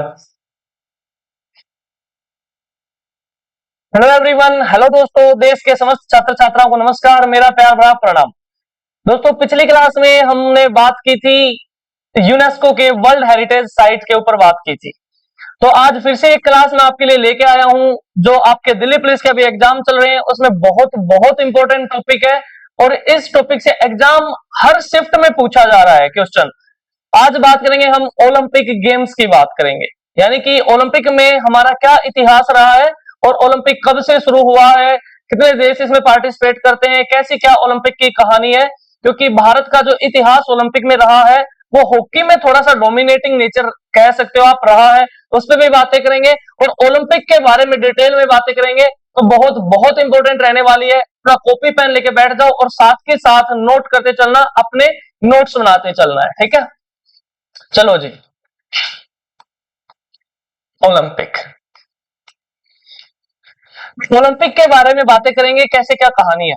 Hello everyone, hello दोस्तों, देश के समस्त छात्र छात्राओं को नमस्कार, मेरा प्यार भरा प्रणाम। दोस्तों, पिछली क्लास में हमने बात की थी यूनेस्को के वर्ल्ड हेरिटेज साइट के ऊपर बात की थी। तो आज फिर से एक क्लास में आपके लिए लेके आया हूं जो आपके दिल्ली पुलिस के अभी एग्जाम चल रहे हैं, उसमें बहुत बहुत इंपॉर्टेंट टॉपिक है और इस टॉपिक से एग्जाम हर शिफ्ट में पूछा जा रहा है क्वेश्चन। आज बात करेंगे हम ओलंपिक गेम्स की बात करेंगे, यानी कि ओलंपिक में हमारा क्या इतिहास रहा है और ओलंपिक कब से शुरू हुआ है, कितने देश इसमें पार्टिसिपेट करते हैं, कैसी क्या ओलंपिक की कहानी है। क्योंकि भारत का जो इतिहास ओलंपिक में रहा है वो हॉकी में थोड़ा सा डोमिनेटिंग नेचर कह सकते हो आप रहा है, उस पर भी बातें करेंगे और ओलंपिक के बारे में डिटेल में बातें करेंगे। तो बहुत बहुत इंपॉर्टेंट रहने वाली है। अपना कॉपी पेन लेके बैठ जाओ और साथ के साथ नोट करते चलना, अपने नोट्स बनाते चलना है, ठीक है। चलो जी, ओलंपिक ओलंपिक के बारे में बातें करेंगे, कैसे क्या कहानी है।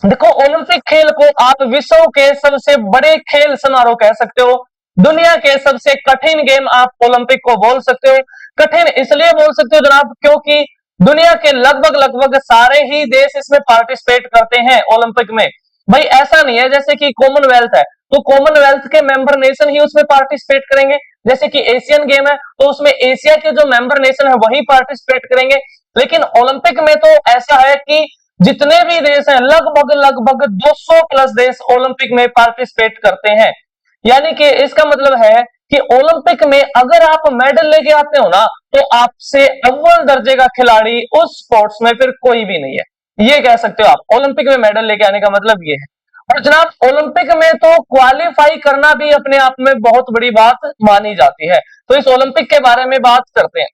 देखो, ओलंपिक खेल को आप विश्व के सबसे बड़े खेल समारोह कह सकते हो, दुनिया के सबसे कठिन गेम आप ओलंपिक को बोल सकते हो। कठिन इसलिए बोल सकते हो जनाब क्योंकि दुनिया के लगभग लगभग सारे ही देश इसमें पार्टिसिपेट करते हैं ओलंपिक में। भाई ऐसा नहीं है जैसे कि कॉमनवेल्थ है तो कॉमनवेल्थ के मेंबर नेशन ही उसमें पार्टिसिपेट करेंगे, जैसे कि एशियन गेम है तो उसमें एशिया के जो मेंबर नेशन है वही पार्टिसिपेट करेंगे। लेकिन ओलंपिक में तो ऐसा है कि जितने भी देश हैं लगभग लगभग 200 प्लस देश ओलंपिक में पार्टिसिपेट करते हैं। यानी कि इसका मतलब है कि ओलंपिक में अगर आप मेडल लेके आते हो ना तो आपसे अव्वल दर्जे का खिलाड़ी उस स्पोर्ट्स में फिर कोई भी नहीं है, ये कह सकते हो आप। ओलंपिक में मेडल लेके आने का मतलब ये है। और जनाब ओलंपिक में तो क्वालिफाई करना भी अपने आप में बहुत बड़ी बात मानी जाती है। तो इस ओलंपिक के बारे में बात करते हैं।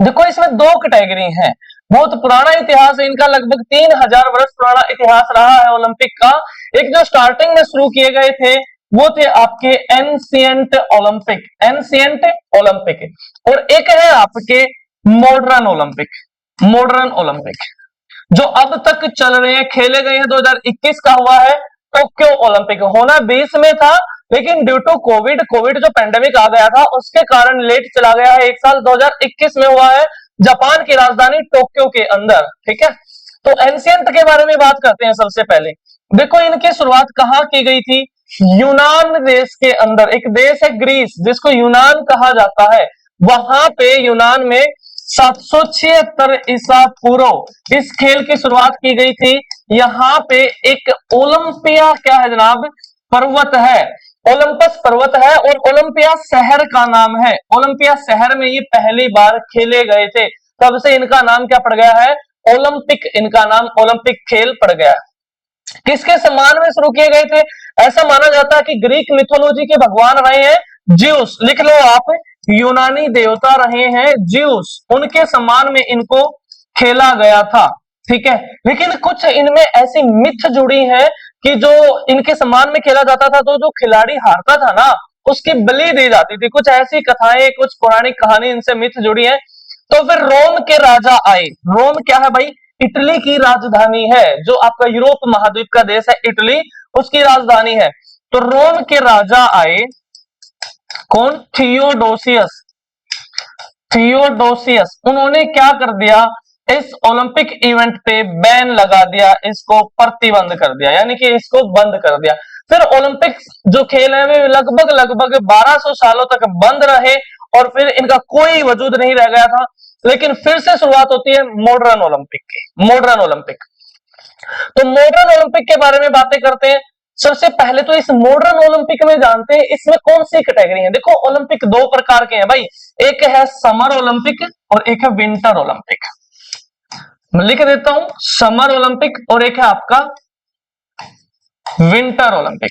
देखो, इसमें दो कैटेगरी हैं। बहुत पुराना इतिहास है इनका, लगभग 3000 वर्ष पुराना इतिहास रहा है ओलंपिक का। एक जो स्टार्टिंग में शुरू किए गए थे वो थे आपके एंशिएंट ओलंपिक, एंशिएंट ओलंपिक, और एक है आपके मॉडर्न ओलंपिक, मॉडर्न ओलंपिक जो अब तक चल रहे हैं, खेले गए हैं। 2021 का हुआ है टोक्यो ओलंपिक, होना 20 में था लेकिन ड्यू टू कोविड कोविड जो पेंडेमिक आ गया था उसके कारण लेट चला गया है, एक साल 2021 में हुआ है जापान की राजधानी टोक्यो के अंदर, ठीक है। तो एंशिएंट के बारे में बात करते हैं। सबसे पहले देखो, इनकी शुरुआत कहां की गई थी? यूनान देश के अंदर। एक देश है ग्रीस जिसको यूनान कहा जाता है, वहां पे यूनान में 776 ईसा पूर्व इस खेल की शुरुआत की गई थी। यहाँ पे एक ओलंपिया क्या है जनाब, पर्वत है, ओलंपस पर्वत है और ओलंपिया शहर का नाम है। ओलंपिया शहर में ये पहली बार खेले गए थे, तब से इनका नाम क्या पड़ गया है? ओलंपिक। इनका नाम ओलंपिक खेल पड़ गया है। किसके सम्मान में शुरू किए गए थे? ऐसा माना जाता है कि ग्रीक मिथोलॉजी के भगवान रहे हैं ज्यूस, लिख लो आप, यूनानी देवता रहे हैं ज्यूस, उनके सम्मान में इनको खेला गया था, ठीक है। लेकिन कुछ इनमें ऐसी मिथ जुड़ी है कि जो इनके सम्मान में खेला जाता था तो जो खिलाड़ी हारता था ना उसकी बलि दी जाती थी। कुछ ऐसी कथाएं, कुछ पौराणिक कहानी इनसे मिथ जुड़ी है। तो फिर रोम के राजा आए। रोम क्या है भाई? इटली की राजधानी है, जो आपका यूरोप महाद्वीप का देश है इटली, उसकी राजधानी है। तो रोम के राजा आए, कौन? थियोडोसियस। थियोडोसियस उन्होंने क्या कर दिया? इस ओलंपिक इवेंट पे बैन लगा दिया, इसको प्रतिबंध कर दिया, यानी कि इसको बंद कर दिया। फिर ओलंपिक जो खेल है वे लगभग लगभग 1200 सालों तक बंद रहे और फिर इनका कोई वजूद नहीं रह गया था। लेकिन फिर से शुरुआत होती है मॉडर्न ओलंपिक की, मॉडर्न ओलंपिक। तो मॉडर्न ओलंपिक के बारे में बातें करते हैं। सबसे पहले तो इस मॉडर्न ओलंपिक में जानते हैं इसमें कौन सी कैटेगरी है। देखो, ओलंपिक दो प्रकार के हैं भाई, एक है समर ओलंपिक और एक है विंटर ओलंपिक। मैं लिख देता हूं, समर ओलंपिक और एक है आपका विंटर ओलंपिक।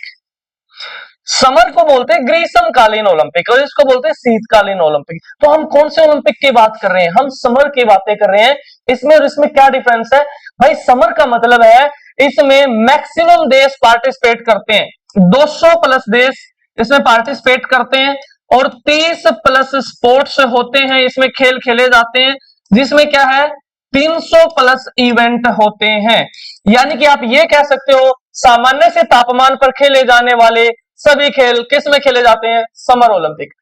समर को बोलते हैं ग्रीष्मकालीन ओलंपिक और इसको बोलते हैं शीतकालीन ओलंपिक। तो हम कौन से ओलंपिक की बात कर रहे हैं? हम समर की बातें कर रहे हैं। इसमें और इसमें क्या डिफरेंस है भाई? समर का मतलब है इसमें मैक्सिमम देश पार्टिसिपेट करते हैं, 200 प्लस देश इसमें पार्टिसिपेट करते हैं और 30 प्लस स्पोर्ट्स होते हैं, इसमें खेल खेले जाते हैं, जिसमें क्या है 300 प्लस इवेंट होते हैं। यानी कि आप ये कह सकते हो सामान्य से तापमान पर खेले जाने वाले सभी खेल किस में खेले जाते हैं? Summer Olympic.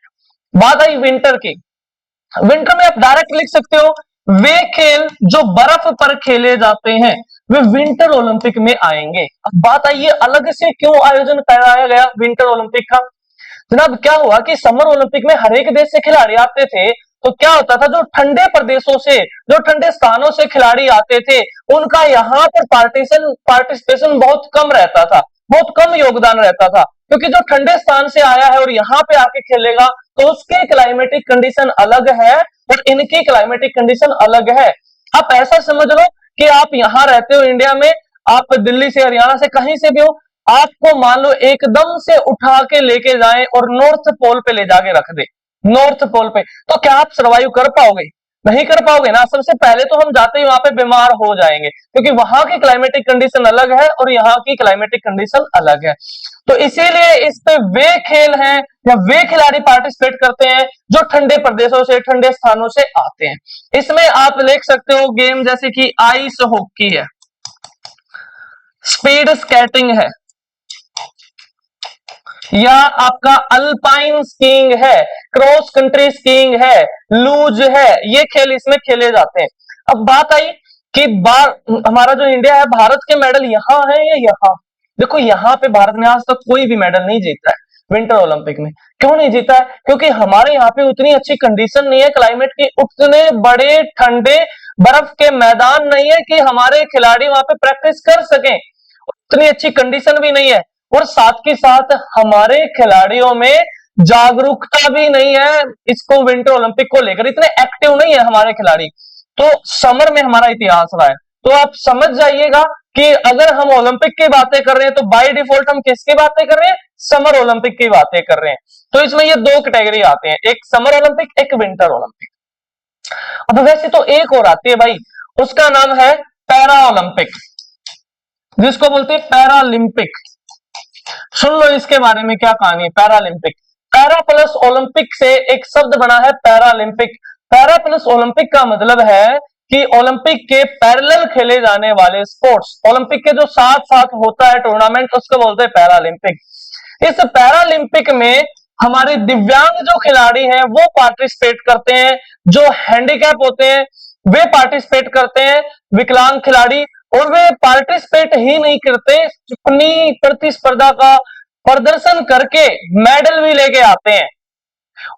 बात आई विंटर की। विंटर में आप डायरेक्ट लिख सकते हो वे खेल जो बर्फ पर खेले जाते हैं वे विंटर ओलंपिक में आएंगे। अब बात आई है अलग से क्यों आयोजन कराया गया विंटर ओलंपिक का। जनाब क्या हुआ कि समर ओलंपिक में हर एक देश से खिलाड़ी आते थे, तो क्या होता था जो ठंडे प्रदेशों से, जो ठंडे स्थानों से खिलाड़ी आते थे उनका यहाँ पर पार्टिसिपेशन बहुत कम रहता था, बहुत कम योगदान रहता था, क्योंकि जो ठंडे स्थान से आया है और यहाँ पे आके खेलेगा तो उसके क्लाइमेटिक कंडीशन अलग है और इनकी क्लाइमेटिक कंडीशन अलग है। आप ऐसा समझ लो कि आप यहाँ रहते हो इंडिया में, आप दिल्ली से हरियाणा से कहीं से भी हो, आपको मान लो एकदम से उठा के लेके जाएं और नॉर्थ पोल पे ले जाके रख दे, नॉर्थ पोल पे, तो क्या आप सर्वाइव कर पाओगे? नहीं कर पाओगे ना। सबसे पहले तो हम जाते ही वहां पे बीमार हो जाएंगे, क्योंकि वहां की क्लाइमेटिक कंडीशन अलग है और यहाँ की क्लाइमेटिक कंडीशन अलग है। तो इसीलिए इस पे वे खेल हैं या वे खिलाड़ी पार्टिसिपेट करते हैं जो ठंडे प्रदेशों से, ठंडे स्थानों से आते हैं। इसमें आप देख सकते हो गेम जैसे कि आइस हॉकी है, स्पीड स्केटिंग है, या आपका अल्पाइन स्कीइंग है, क्रॉस कंट्री स्कीइंग है, लूज है, ये खेल इसमें खेले जाते हैं। अब बात आई कि हमारा जो इंडिया है, भारत के मेडल यहाँ है या यहाँ? देखो यहाँ पे भारत ने आज तक कोई भी मेडल नहीं जीता है विंटर ओलंपिक में। क्यों नहीं जीता है? क्योंकि हमारे यहाँ पे उतनी अच्छी कंडीशन नहीं है क्लाइमेट की, उतने बड़े ठंडे बर्फ के मैदान नहीं है कि हमारे खिलाड़ी वहां पे प्रैक्टिस कर सकें, उतनी अच्छी कंडीशन भी नहीं है, और साथ के साथ हमारे खिलाड़ियों में जागरूकता भी नहीं है इसको विंटर ओलंपिक को लेकर, इतने एक्टिव नहीं है हमारे खिलाड़ी। तो समर में हमारा इतिहास रहा है। तो आप समझ जाइएगा कि अगर हम ओलंपिक की बातें कर रहे हैं तो बाय डिफॉल्ट हम किसकी बातें कर रहे हैं? समर ओलंपिक की बातें कर रहे हैं। तो इसमें ये दो कैटेगरी आते हैं, एक समर ओलंपिक, एक विंटर ओलंपिक। अब वैसे तो एक और आती है भाई, उसका नाम है पैरा ओलंपिक, जिसको बोलते हैं पैरालिंपिक। सुन लो इसके बारे में क्या कहानी है। पैरालिंपिक, पैरा प्लस ओलंपिक से एक शब्द बना है पैरालिंपिक। पैरा प्लस ओलंपिक का मतलब है कि ओलंपिक के पैरेलल खेले जाने वाले स्पोर्ट्स, ओलंपिक के जो साथ साथ होता है टूर्नामेंट, उसको बोलते हैं पैरालिंपिक। इस पैरालिंपिक में हमारे दिव्यांग जो खिलाड़ी हैं वो पार्टिसिपेट करते हैं, जो हैंडीकैप होते हैं वे पार्टिसिपेट करते हैं, विकलांग खिलाड़ी, और वे पार्टिसिपेट ही नहीं करते, अपनी प्रतिस्पर्धा का प्रदर्शन करके मेडल भी लेके आते हैं,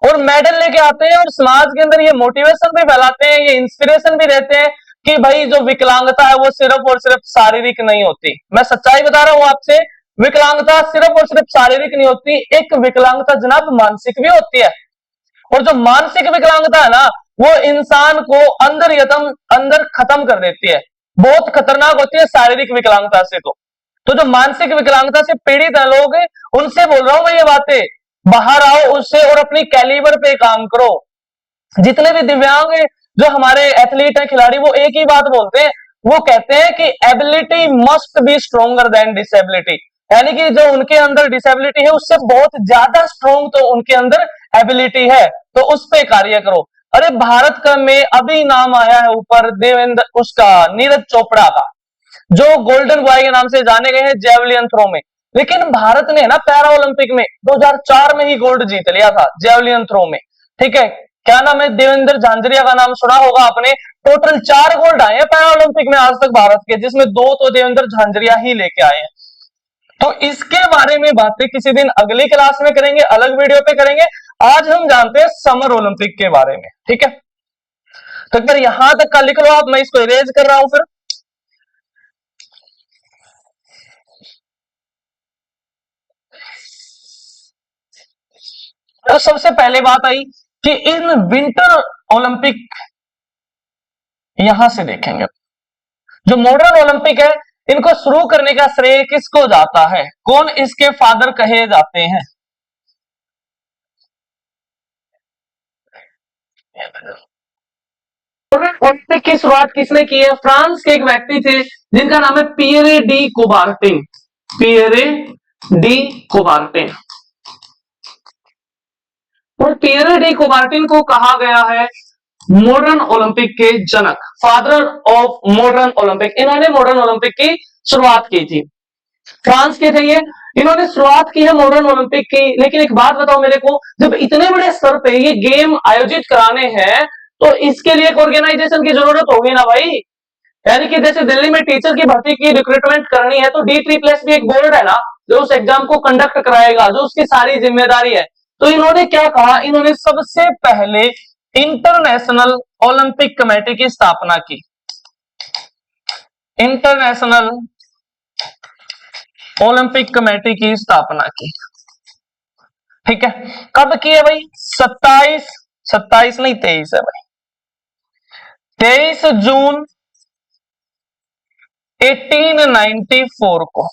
और मेडल लेके आते हैं और समाज के अंदर ये मोटिवेशन भी फैलाते हैं, ये इंस्पिरेशन भी रहते हैं कि भाई जो विकलांगता है वो सिर्फ और सिर्फ शारीरिक नहीं होती। मैं सच्चाई बता रहा हूं आपसे, विकलांगता सिर्फ और सिर्फ शारीरिक नहीं होती, एक विकलांगता जनाब मानसिक भी होती है। और जो मानसिक विकलांगता है ना, वो इंसान को अंदर खत्म कर देती है, बहुत खतरनाक होती है शारीरिक विकलांगता से। तो जो मानसिक विकलांगता से पीड़ित है लोग, उनसे बोल रहा हूं मैं ये बातें, बाहर आओ उससे और अपनी कैलिबर पे काम करो। जितने भी दिव्यांग जो हमारे एथलीट हैं, खिलाड़ी, वो एक ही बात बोलते हैं, वो कहते हैं कि ability must be stronger then disability, यानी कि जो उनके अंदर डिसेबिलिटी है उससे बहुत ज्यादा स्ट्रोंग तो उनके अंदर एबिलिटी है, तो उस पे कार्य करो। अरे भारत का में अभी नाम आया है ऊपर देवेंद्र, उसका नीरज चोपड़ा का, जो गोल्डन बॉय के नाम से जाने गए हैं जेवलिन थ्रो में। लेकिन भारत ने ना पैरा ओलंपिक में 2004 में ही गोल्ड जीत लिया था जेवलिन थ्रो में, ठीक है। क्या नाम है? देवेंद्र झांझरिया का नाम सुना होगा आपने। टोटल 4 गोल्ड आए हैं पैरा ओलंपिक में आज तक भारत के, जिसमें 2 तो देवेंद्र झांझरिया ही लेके आए हैं। तो इसके बारे में बातें किसी दिन अगली क्लास में करेंगे, अलग वीडियो पे करेंगे। आज हम जानते हैं समर ओलंपिक के बारे में, ठीक है। तो एक बार यहां तक का लिख लो आप, मैं इसको इरेज कर रहा हूं फिर। तो सबसे पहले बात आई कि इन विंटर ओलंपिक, यहां से देखेंगे जो मॉडर्न ओलंपिक है, इनको शुरू करने का श्रेय किसको जाता है? कौन इसके फादर कहे जाते हैं? ओलंपिक की शुरुआत किसने की है? फ्रांस के एक व्यक्ति थे जिनका नाम है Pierre de Coubertin. Pierre de Coubertin. और पियरे डी कुबार्टिन को कहा गया है मॉडर्न ओलंपिक के जनक, फादर ऑफ मॉडर्न ओलंपिक। इन्होंने मॉडर्न ओलंपिक की शुरुआत की थी। फ्रांस के थे ये। इन्होंने शुरुआत की है मॉडर्न ओलंपिक की। लेकिन एक बात बताओ मेरे को, जब इतने बड़े स्तर पे ये गेम आयोजित कराने हैं तो इसके लिए एक ऑर्गेनाइजेशन की जरूरत होगी ना भाई। यानी कि जैसे दिल्ली में टीचर की भर्ती की रिक्रूटमेंट करनी है तो D3+ भी एक बोर्ड है ना जो उस एग्जाम को कंडक्ट कराएगा, जो उसकी सारी जिम्मेदारी है। तो इन्होंने क्या कहा, इन्होंने सबसे पहले इंटरनेशनल ओलंपिक कमेटी की स्थापना की। इंटरनेशनल ओलंपिक कमेटी की स्थापना की, ठीक है। कब की है भाई? 27 नहीं 23 है भाई, 23 जून 1894 को,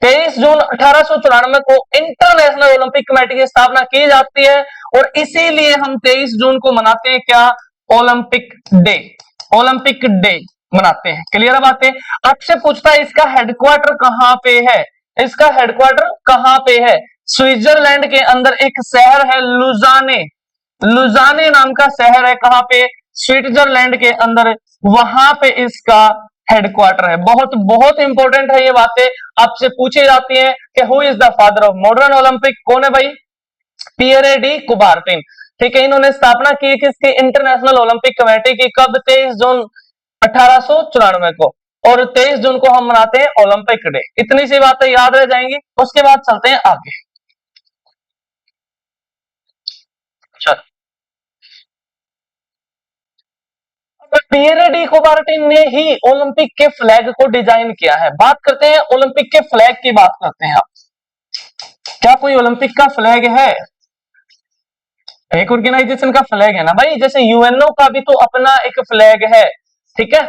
23 जून 1894 को इंटरनेशनल ओलंपिक कमेटी की स्थापना की जाती है। और इसीलिए हम 23 जून को मनाते हैं क्या? Olympic day. ओलंपिक डे मनाते हैं। क्लियर है बातें? आपसे पूछता है इसका हेडक्वार्टर कहां पे है? इसका हेडक्वार्टर कहां पे है? स्विट्जरलैंड के अंदर एक शहर है लुजाने, लुजाने नाम का शहर है। कहां पे? स्विट्जरलैंड के अंदर, वहां पे इसका हेडक्वार्टर है। बहुत बहुत इंपॉर्टेंट है ये बातें, आपसे पूछी जाती हैं कि who is the father of modern Olympic? कौन है भाई? पियरे डी कुबार्टिन, ठीक है। इन्होंने स्थापना की किसकी? इंटरनेशनल ओलंपिक कमेटी की। कब? 23 जून 1894 को। और 23 जून को हम मनाते हैं ओलंपिक डे। इतनी सी बातें याद रह जाएंगी। उसके बाद चलते हैं आगे। चल, पियरे डी कुबार्टिन ने ही ओलंपिक के फ्लैग को डिजाइन किया है। बात करते हैं ओलंपिक के फ्लैग की, बात करते हैं। आप क्या कोई ओलंपिक का फ्लैग है? एक ऑर्गेनाइजेशन का फ्लैग है ना भाई, जैसे यूएनओ का भी तो अपना एक फ्लैग है, ठीक है।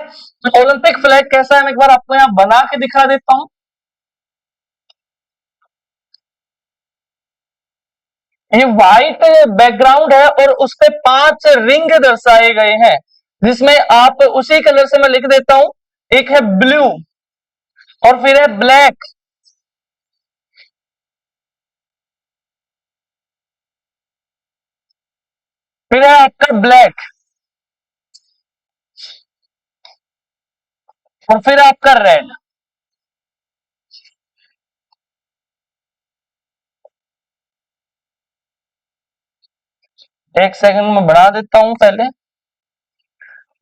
तो ओलंपिक फ्लैग कैसा है मैं एक बार आपको यहां बना के दिखा देता हूं। ये व्हाइट बैकग्राउंड है और उस पे 5 रिंग दर्शाए गए हैं, जिसमें आप उसी कलर से मैं लिख देता हूं। एक है ब्लू और फिर है ब्लैक, फिर है आपका ब्लैक और फिर आपका रेड। एक सेकंड में बढ़ा देता हूं पहले।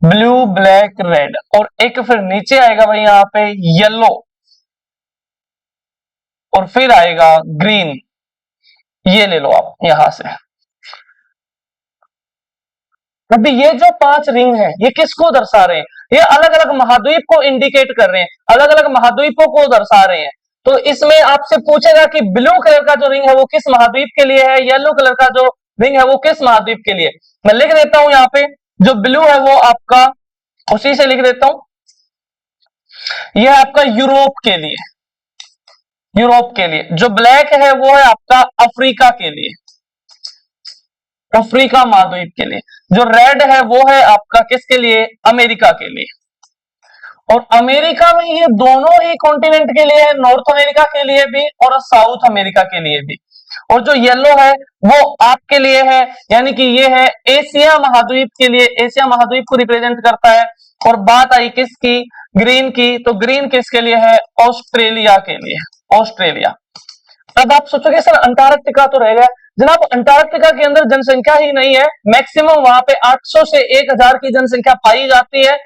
ब्लू ब्लैक रेड और एक फिर नीचे आएगा भाई यहां पे येलो और फिर आएगा ग्रीन। ये ले लो आप यहां से। अभी ये जो 5 रिंग है ये किसको दर्शा रहे हैं? ये अलग अलग महाद्वीप को इंडिकेट कर रहे हैं, अलग अलग महाद्वीपों को दर्शा रहे हैं। तो इसमें आपसे पूछेगा कि ब्लू कलर का जो रिंग है वो किस महाद्वीप के लिए है, येलो कलर का जो रिंग है वो किस महाद्वीप के लिए। मैं लिख देता हूं यहां पे, जो ब्लू है वो आपका, उसी से लिख देता हूं, यह आपका यूरोप के लिए, यूरोप के लिए। जो ब्लैक है वो है आपका अफ्रीका के लिए, अफ्रीका महाद्वीप के लिए। जो रेड है वो है आपका किसके लिए? अमेरिका के लिए। और अमेरिका में ये दोनों ही कॉन्टिनेंट के लिए है, नॉर्थ अमेरिका के लिए भी और साउथ अमेरिका के लिए भी। और जो येलो है वो आपके लिए है, यानी कि ये है एशिया महाद्वीप के लिए, एशिया महाद्वीप को रिप्रेजेंट करता है। और बात आई किसकी? ग्रीन की। तो ग्रीन किसके लिए है? ऑस्ट्रेलिया के लिए, ऑस्ट्रेलिया। अब आप सोचोगे सर अंटार्कटिका तो रह गया। जनाब अंटार्कटिका के अंदर जनसंख्या ही नहीं है, मैक्सिमम वहां पे 800 से 1000 की जनसंख्या पाई जाती है।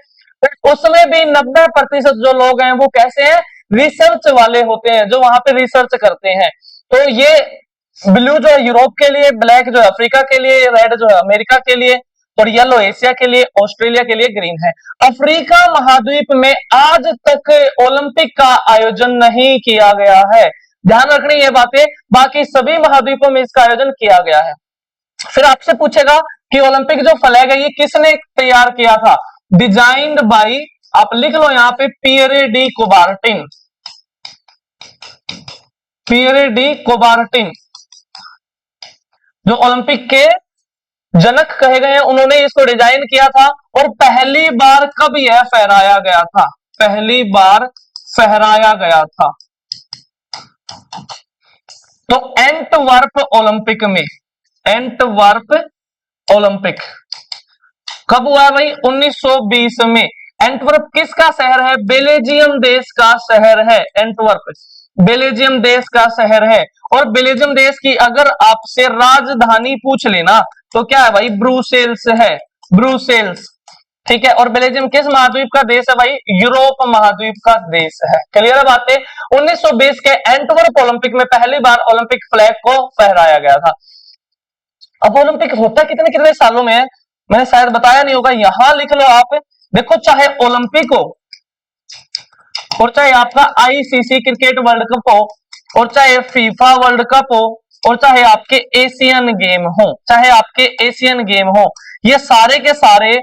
उसमें भी 90% जो लोग हैं वो कैसे हैं? रिसर्च वाले होते हैं, जो वहां पे रिसर्च करते हैं। तो ये ब्लू जो है यूरोप के लिए, ब्लैक जो है अफ्रीका के लिए, रेड जो है अमेरिका के लिए और येलो एशिया के लिए, ऑस्ट्रेलिया के लिए ग्रीन है। अफ्रीका महाद्वीप में आज तक ओलंपिक का आयोजन नहीं किया गया है, ध्यान रखनी ये बातें। बाकी सभी महाद्वीपों में इसका आयोजन किया गया है। फिर आपसे पूछेगा कि ओलंपिक जो फ्लैग है ये किसने तैयार किया था? डिजाइन्ड बाई, आप लिख लो यहां पे, Pierre de Coubertin, Pierre de कुबार्टिन जो ओलंपिक के जनक कहे गए हैं, उन्होंने इसको डिजाइन किया था। और पहली बार कब यह फहराया गया था? पहली बार फहराया गया था तो एंटवर्प ओलंपिक में, एंटवर्प ओलंपिक कब हुआ है भाई? 1920 में। एंटवर्प किसका शहर है? बेल्जियम देश का शहर है एंटवर्प। बेल्जियम देश का शहर है। और बेल्जियम देश की अगर आपसे राजधानी पूछ लेना तो क्या है भाई, ब्रुसेल्स है, ब्रुसेल्स। ठीक है, और बेल्जियम किस महाद्वीप का देश है भाई, यूरोप महाद्वीप का देश है। क्लियर है बातें। 1920 के एंटवर्प ओलंपिक में पहली बार ओलंपिक फ्लैग को फहराया गया था। अब ओलंपिक होता कितने कितने सालों में है, मैंने शायद बताया नहीं होगा, यहां लिख लो आप। देखो, चाहे ओलंपिक हो और चाहे आपका आईसीसी क्रिकेट वर्ल्ड कप हो और चाहे फीफा वर्ल्ड कप हो और चाहे आपके एशियन गेम हो, चाहे आपके एशियन गेम हो, ये सारे के सारे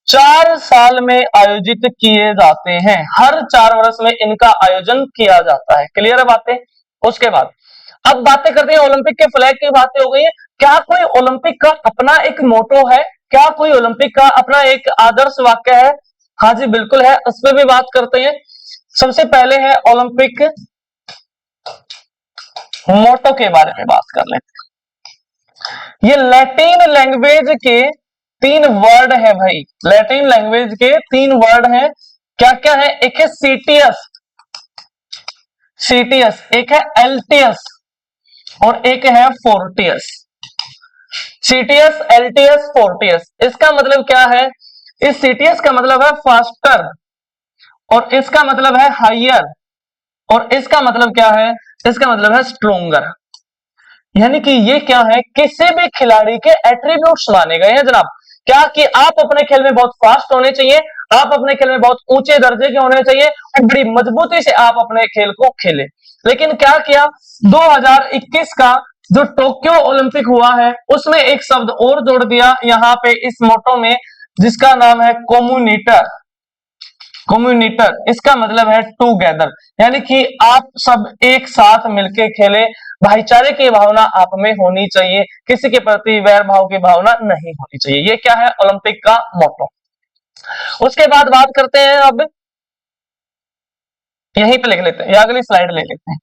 4 साल में आयोजित किए जाते हैं। हर 4 वर्ष में इनका आयोजन किया जाता है। क्लियर है बातें। उसके बाद अब बातें करते हैं ओलंपिक के फ्लैग की। बातें हो गई है, क्या कोई ओलंपिक का अपना एक मोटो है, क्या कोई ओलंपिक का अपना एक आदर्श वाक्य है? हाँ जी बिल्कुल है, उस पर भी बात करते हैं। सबसे पहले है ओलंपिक मोटो के बारे में बात कर लेते हैं। ये लैटिन लैंग्वेज के 3 वर्ड है भाई, लैटिन लैंग्वेज के 3 वर्ड हैं। क्या क्या है? एक है सीटियस, सीटियस, एक है एल्टियस और एक है फोर्टियस। सीटियस, एल्टियस, फोर्टियस, इसका मतलब क्या है? इस सीटियस का मतलब है फास्टर और इसका मतलब है हायर और इसका मतलब क्या है? इसका मतलब है स्ट्रोंगर। यानी कि ये क्या है, किसी भी खिलाड़ी के एट्रीब्यूट्स माने गए हैं जनाब। क्या कि आप अपने खेल में बहुत फास्ट होने चाहिए, आप अपने खेल में बहुत ऊंचे दर्जे के होने चाहिए और बड़ी मजबूती से आप अपने खेल को खेले। लेकिन क्या किया, 2021 का जो टोक्यो ओलंपिक हुआ है उसमें एक शब्द और जोड़ दिया यहां पे इस मोटो में, जिसका नाम है कोम्युनिटर। कम्युनिटर, इसका मतलब है टूगेदर, यानी कि आप सब एक साथ मिलकर खेले। भाईचारे की भावना आप में होनी चाहिए, किसी के प्रति वैर भाव की भावना नहीं होनी चाहिए। ये क्या है? ओलंपिक का मोटो। उसके बाद बात करते हैं, अब यहीं पे लिख लेते हैं या अगली स्लाइड ले लेते हैं।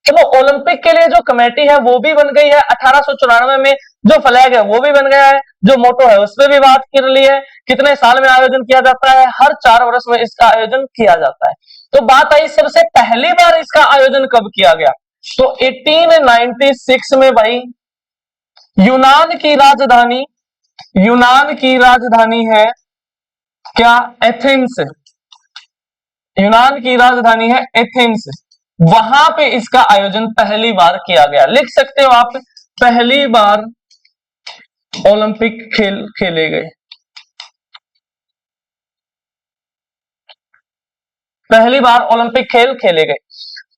चलो, ओलंपिक के लिए जो कमेटी है वो भी बन गई है। 1894 में जो फ्लैग है वो भी बन गया है, जो मोटो है उस पर भी बात कर ली है। कितने साल में आयोजन किया जाता है? हर 4 वर्ष में इसका आयोजन किया जाता है। तो बात आई सबसे पहली बार इसका आयोजन कब किया गया, तो 1896 में भाई यूनान की राजधानी, यूनान की राजधानी है क्या? एथेंस। यूनान की राजधानी है एथेंस, वहां पे इसका आयोजन पहली बार किया गया। लिख सकते हो आप, पहली बार ओलंपिक खेल खेले गए, पहली बार ओलंपिक खेल खेले गए।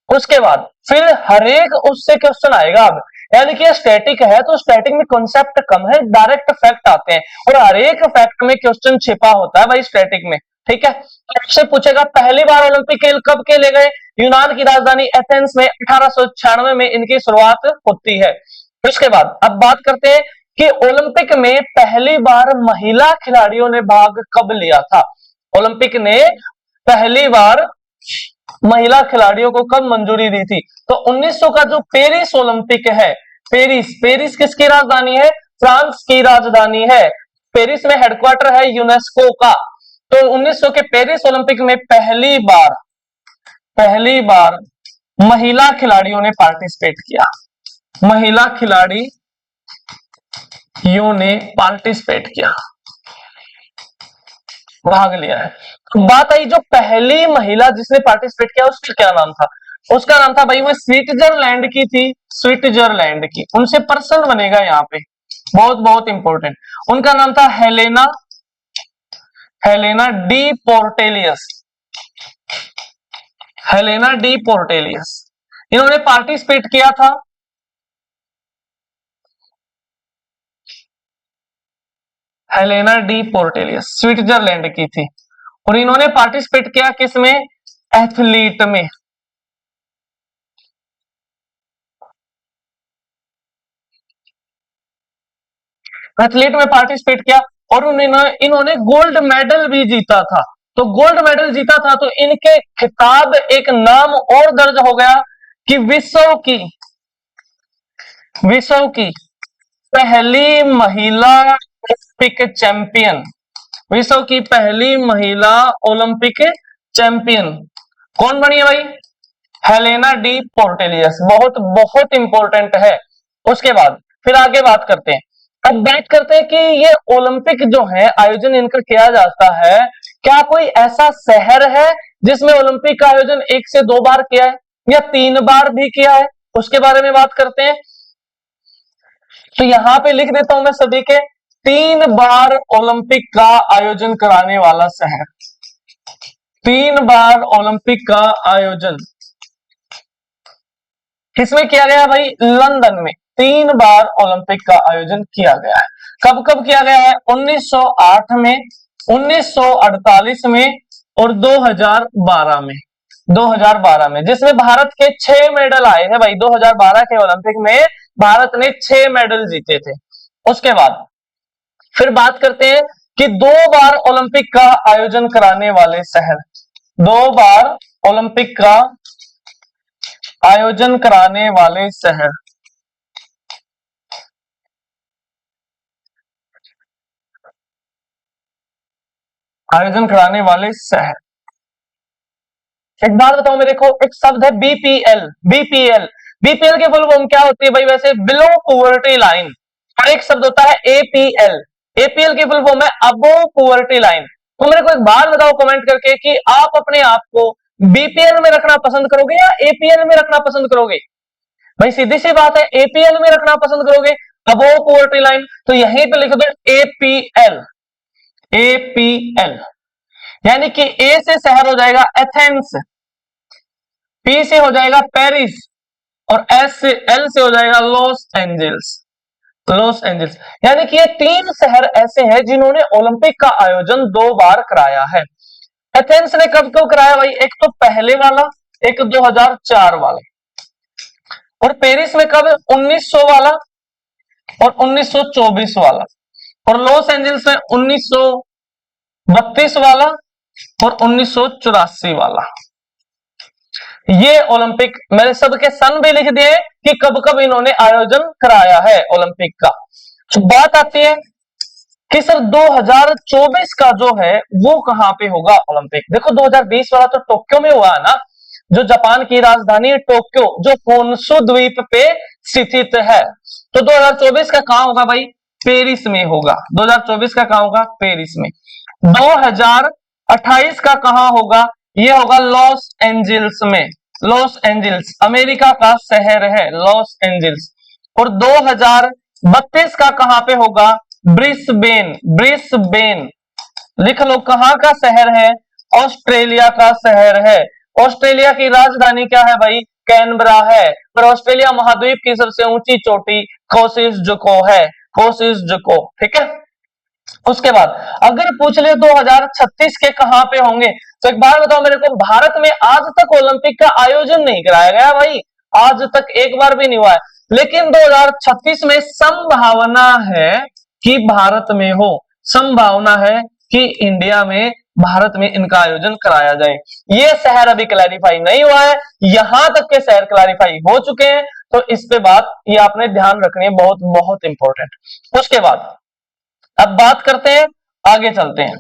उसके बाद फिर हरेक उससे क्वेश्चन आएगा अब, यानी कि स्टैटिक है तो स्टैटिक में कॉन्सेप्ट कम है, डायरेक्ट फैक्ट आते हैं और हर एक फैक्ट में क्वेश्चन छिपा होता है भाई स्टैटिक में। ठीक है, आपसे पूछेगा पहली बार ओलंपिक खेल कब खेले गए? यूनान की राजधानी एथेंस में 1896 में इनकी शुरुआत होती है। उसके बाद अब बात करते हैं कि ओलंपिक में पहली बार महिला खिलाड़ियों ने भाग कब लिया था। ओलंपिक ने पहली बार महिला खिलाड़ियों को कब मंजूरी दी थी? तो 1900 का जो पेरिस ओलंपिक है, पेरिस, पेरिस किसकी राजधानी है? फ्रांस की राजधानी है। पेरिस में हेडक्वार्टर है यूनेस्को का। तो 1900 के पेरिस ओलंपिक में पहली बार महिला खिलाड़ियों ने पार्टिसिपेट किया, महिला खिलाड़ियों ने पार्टिसिपेट किया, भाग लिया है। बात आई जो पहली महिला जिसने पार्टिसिपेट किया उसका क्या नाम था? उसका नाम था भाई, वो स्विट्जरलैंड की थी, स्विट्जरलैंड की। उनसे पर्सन बनेगा यहाँ पे, बहुत बहुत इंपॉर्टेंट। उनका नाम था Helena, Helena de Portelius, Helena de Portelius. इन्होंने पार्टिसिपेट किया था हेलेना डी पोर्टेलियस, स्विट्जरलैंड की थी और इन्होंने पार्टिसिपेट किया किसमें? एथलीट में। एथलीट में पार्टिसिपेट किया और इन्होंने गोल्ड मेडल भी जीता था। तो गोल्ड मेडल जीता था तो इनके खिताब एक नाम और दर्ज हो गया कि विश्व की पहली महिला ओलंपिक चैंपियन, विश्व की पहली महिला ओलंपिक चैंपियन कौन बनी है भाई? हेलेना डी पोर्टेलियस, बहुत बहुत इंपॉर्टेंट है। उसके बाद फिर आगे बात करते हैं। अब बात करते हैं कि ये ओलंपिक जो है आयोजन इनका किया जाता है, क्या कोई ऐसा शहर है जिसमें ओलंपिक का आयोजन 1 से 2 बार किया है या 3 बार भी किया है, उसके बारे में बात करते हैं। तो यहां पे लिख देता हूं मैं सभी के, 3 बार ओलंपिक का आयोजन कराने वाला शहर, 3 बार ओलंपिक का आयोजन किसमें किया गया भाई, लंदन में 3 बार ओलंपिक का आयोजन किया गया है। कब कब किया गया है, 1908 में, 1948 में और 2012 में, 2012 में, जिसमें भारत के 6 मेडल आए हैं भाई। 2012 के ओलंपिक में भारत ने 6 मेडल जीते थे। उसके बाद फिर बात करते हैं कि 2 बार ओलंपिक का आयोजन कराने वाले शहर, 2 बार ओलंपिक का आयोजन कराने वाले शहर, आयोजन कराने वाले शहर। एक बात बताओ मेरे को, एक शब्द है बीपीएल, बीपीएल, बीपीएल की फुल फॉर्म क्या होती है भाई, वैसे बिलो पॉवर्टी लाइन। और एक शब्द होता है एपीएल, एपीएल की फुल फॉर्म है अबोव पॉवर्टी लाइन। तो मेरे को एक बात बताओ कमेंट करके कि आप अपने आप को बीपीएल में रखना पसंद करोगे या एपीएल में रखना पसंद करोगे। भाई सीधी सी बात है, एपीएल में रखना पसंद करोगे, अबोव पॉवर्टी लाइन। तो यहीं पे लिख दो एपीएल, एपीएल। यानी कि ए से शहर हो जाएगा एथेंस, पी से हो जाएगा पेरिस और एस से एल से हो जाएगा लॉस एंजल्स, लॉस एंजल्स। यानी कि ये 3 शहर ऐसे हैं जिन्होंने ओलंपिक का आयोजन 2 बार कराया है। एथेंस ने कब कब कराया भाई, एक तो पहले वाला, एक 2004 वाला, और पेरिस में कब 1900 वाला और 1924 वाला, और लॉस एंजल्स में 1932 वाला और 1984 वाला। ये ओलंपिक मैंने सबके सन भी लिख दिए कि कब कब इन्होंने आयोजन कराया है ओलंपिक का। तो बात आती है कि सर 2024 का जो है वो कहां पे होगा ओलंपिक। देखो 2020 वाला तो टोक्यो में हुआ है ना, जो जापान की राजधानी है टोक्यो, जो होन्शु द्वीप पे स्थित है। तो 2024 का कहां होगा भाई, पेरिस में होगा। 2024 का कहां होगा, पेरिस में। 2028 का कहां होगा, ये होगा लॉस एंजल्स में, लॉस एंजल्स अमेरिका का शहर है लॉस एंजल्स। और 2032 का कहां पे होगा, ब्रिस्बेन, ब्रिस्बेन लिख लो, कहां का शहर है, ऑस्ट्रेलिया का शहर है। ऑस्ट्रेलिया की राजधानी क्या है भाई, कैनबरा है। पर ऑस्ट्रेलिया महाद्वीप की सबसे ऊंची चोटी कोसिसजुको है, कोसिसजुको, ठीक है। उसके बाद अगर पूछ ले 2036 के कहां पे होंगे, तो एक बार बताओ मेरे को, भारत में आज तक ओलंपिक का आयोजन नहीं कराया गया भाई, आज तक एक बार भी नहीं हुआ है। लेकिन 2036 में संभावना है कि भारत में हो, संभावना है कि इंडिया में, भारत में इनका आयोजन कराया जाए। ये शहर अभी क्लैरिफाई नहीं हुआ है, यहां तक के शहर क्लैरिफाई हो चुके हैं। तो इस पे बात ये आपने ध्यान रखनी है, बहुत बहुत इंपॉर्टेंट। उसके बाद अब बात करते हैं, आगे चलते हैं।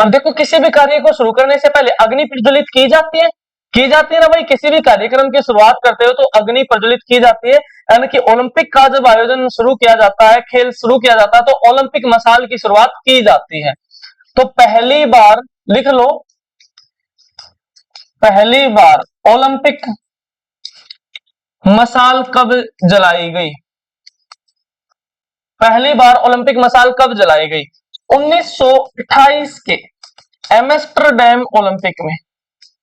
अब देखो किसी भी कार्य को शुरू करने से पहले अग्नि प्रज्वलित की जाती है, की जाती है ना भाई। किसी भी कार्यक्रम की शुरुआत करते हो तो अग्नि प्रज्वलित की जाती है। यानी कि ओलंपिक का जब आयोजन शुरू किया जाता है, खेल शुरू किया जाता है, तो ओलंपिक मसाल की शुरुआत की जाती है। तो पहली बार लिख लो, पहली बार ओलंपिक मसाल कब जलाई गई, पहली बार ओलंपिक मसाल कब जलाई गई, 1928 के एम्स्टरडैम ओलंपिक में।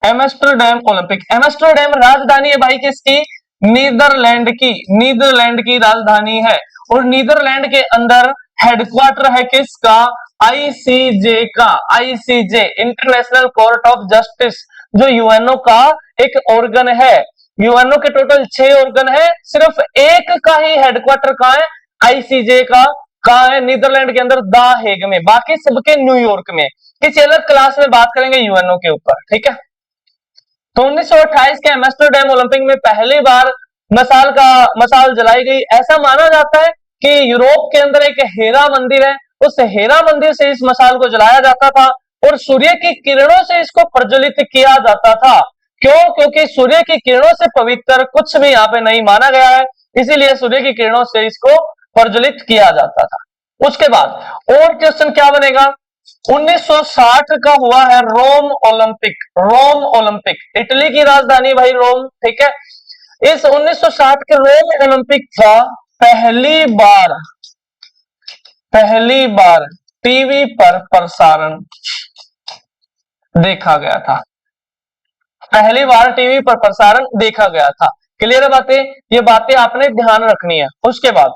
एम्स्टरडैम ओलंपिक, एम्स्टरडैम राजधानी है भाई किसकी, नीदरलैंड की, नीदरलैंड की राजधानी है। और नीदरलैंड के अंदर हेडक्वार्टर है किसका, आईसीजे का, ICJ international court of justice, जो यूएनओ का एक ऑर्गन है। यूएनओ के टोटल 6 ऑर्गन है, सिर्फ एक का ही हेडक्वार्टर कहां है, आईसीजे का कहां है, नीदरलैंड के अंदर द हेग में, बाकी सबके न्यूयॉर्क में। किसी अलग क्लास में बात करेंगे यूएनओ के ऊपर, ठीक है। तो 1928 के एम्स्टरडैम ओलंपिक में पहली बार मसाल जलाई गई। ऐसा माना जाता है कि यूरोप के अंदर एक हेरा मंदिर है, उस हेरा मंदिर से इस मसाल को जलाया जाता था। और सूर्य की किरणों से इसको प्रज्वलित किया जाता था। क्यों? क्योंकि सूर्य की किरणों से पवित्र कुछ भी यहाँ पे नहीं माना गया है, इसीलिए सूर्य की किरणों से इसको प्रज्वलित किया जाता था। उसके बाद और क्वेश्चन क्या बनेगा? 1960 का हुआ है रोम ओलंपिक। रोम ओलंपिक इटली की राजधानी भाई रोम, ठीक है। इस 1960 के रोम ओलंपिक का पहली बार टीवी पर प्रसारण देखा गया था। पहली बार टीवी पर प्रसारण देखा गया था। क्लियर है बातें? ये बातें आपने ध्यान रखनी है। उसके बाद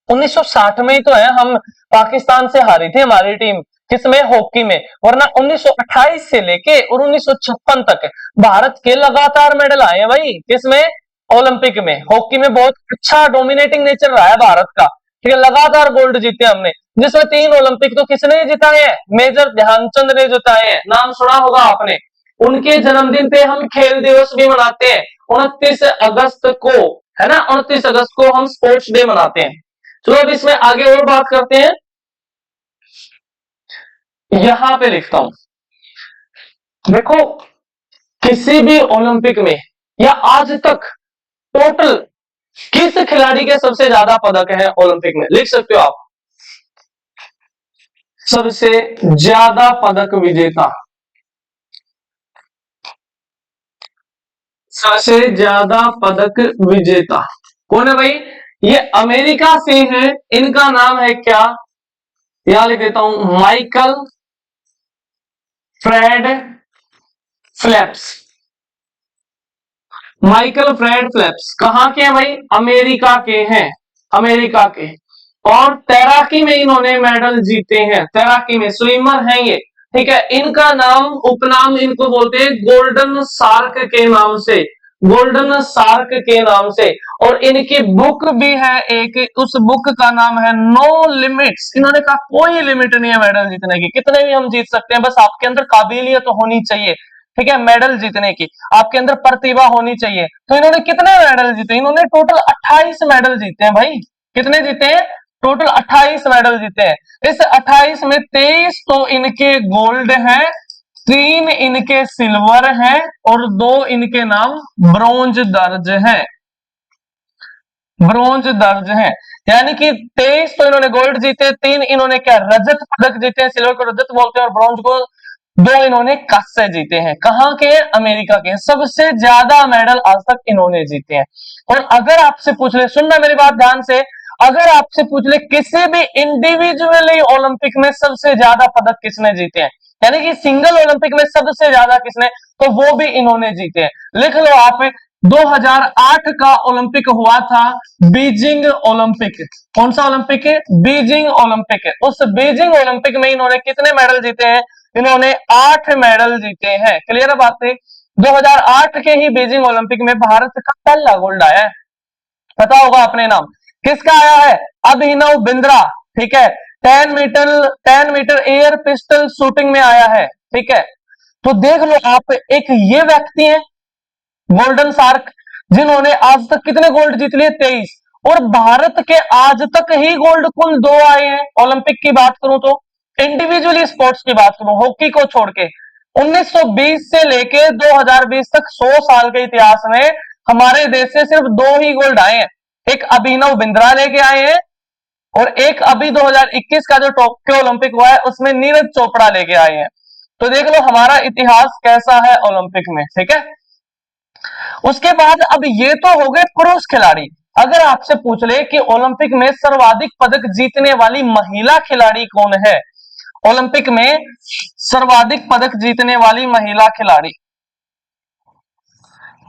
1960 में ही तो है हम पाकिस्तान से हारी थी हमारी टीम, किसमें? हॉकी में। वरना 1928 से लेके और 1956 तक भारत के लगातार मेडल आए हैं भाई, किसमें? ओलंपिक में। हॉकी में बहुत अच्छा डोमिनेटिंग नेचर रहा है भारत का, ठीक है। लगातार गोल्ड जीते हमने, जिसमें 3 ओलंपिक तो किसने जिताए हैं? मेजर ध्यानचंद ने जिताए हैं। नाम सुना होगा आपने। उनके जन्मदिन पे हम खेल दिवस भी मनाते हैं 29 अगस्त को, है ना। 29 अगस्त को हम स्पोर्ट्स डे मनाते हैं। चलो अब इसमें आगे और बात करते हैं। यहां पे लिखता हूं, देखो किसी भी ओलंपिक में या आज तक टोटल किस खिलाड़ी के सबसे ज्यादा पदक है ओलंपिक में? लिख सकते हो आप। सबसे ज्यादा पदक विजेता, सबसे ज्यादा पदक विजेता कौन है भाई? ये अमेरिका से है। इनका नाम है क्या? यहां लिख देता हूं, Michael Fred Phelps. Michael Fred Phelps कहां के हैं भाई? अमेरिका के हैं, अमेरिका के। और तैराकी में इन्होंने मेडल जीते हैं, तैराकी में स्विमर हैं ये, ठीक है। इनका नाम, उपनाम इनको बोलते हैं गोल्डन शार्क के नाम से, गोल्डन शार्क के नाम से। और इनकी बुक भी है एक, उस बुक का नाम है नो लिमिट्स। इन्होंने कहा कोई लिमिट नहीं है मेडल जीतने की, कितने भी हम जीत सकते हैं, बस आपके अंदर काबिलियत तो होनी चाहिए, ठीक है, मेडल जीतने की आपके अंदर प्रतिभा होनी चाहिए। तो इन्होंने कितने मेडल जीते? इन्होंने टोटल 28 मेडल जीते हैं भाई। कितने जीते हैं? टोटल 28 मेडल जीते हैं। इस 28 में 23 तो इनके गोल्ड हैं, 3 इनके सिल्वर हैं और 2 इनके नाम ब्रोंज दर्ज हैं, ब्रोंज दर्ज हैं। यानी कि 23 तो इन्होंने गोल्ड जीते, 3 इन्होंने क्या रजत पदक जीते हैं, सिल्वर को रजत बोलते हैं और ब्रोंज को 2 इन्होंने कांस्य जीते हैं। कहां के? अमेरिका के। सबसे ज्यादा मेडल आज तक इन्होंने जीते हैं। और अगर आपसे पूछ ले, सुनना मेरी बात ध्यान से, अगर आपसे पूछ ले किसी भी इंडिविजुअली ओलंपिक में सबसे ज्यादा पदक किसने जीते हैं, यानी कि सिंगल ओलंपिक में सबसे ज्यादा किसने, तो वो भी इन्होंने जीते हैं। लिख लो आप, 2008 का ओलंपिक हुआ था बीजिंग ओलंपिक। कौन सा ओलंपिक है? बीजिंग ओलंपिक है। उस बीजिंग ओलंपिक में इन्होंने कितने मेडल जीते हैं? इन्होंने 8 मेडल जीते हैं। क्लियर है बात? 2008 के ही बीजिंग ओलंपिक में भारत का पहला गोल्ड आया है, पता होगा अपने नाम, किसका आया है? अभिनव बिंद्रा, ठीक है। 10 मीटर एयर पिस्टल शूटिंग में आया है, ठीक है। तो देख लो आप, एक ये व्यक्ति है गोल्डन शार्क, जिन्होंने आज तक कितने गोल्ड जीत लिए? 23। और भारत के आज तक ही गोल्ड कुल 2 आए हैं। ओलंपिक की बात करूं तो, इंडिविजुअली स्पोर्ट्स की बात करूं, हॉकी को छोड़ के 1920 से लेके 2020 तक 100 साल के इतिहास में हमारे देश से सिर्फ 2 ही गोल्ड आए हैं। एक अभिनव बिंद्रा लेके आए हैं और एक अभी 2021 का जो टोक्यो ओलंपिक हुआ है उसमें नीरज चोपड़ा लेके आए हैं। तो देख लो हमारा इतिहास कैसा है ओलंपिक में, ठीक है। उसके बाद अब ये तो हो गए पुरुष खिलाड़ी। अगर आपसे पूछ ले कि ओलंपिक में सर्वाधिक पदक जीतने वाली महिला खिलाड़ी कौन है, ओलंपिक में सर्वाधिक पदक जीतने वाली महिला खिलाड़ी,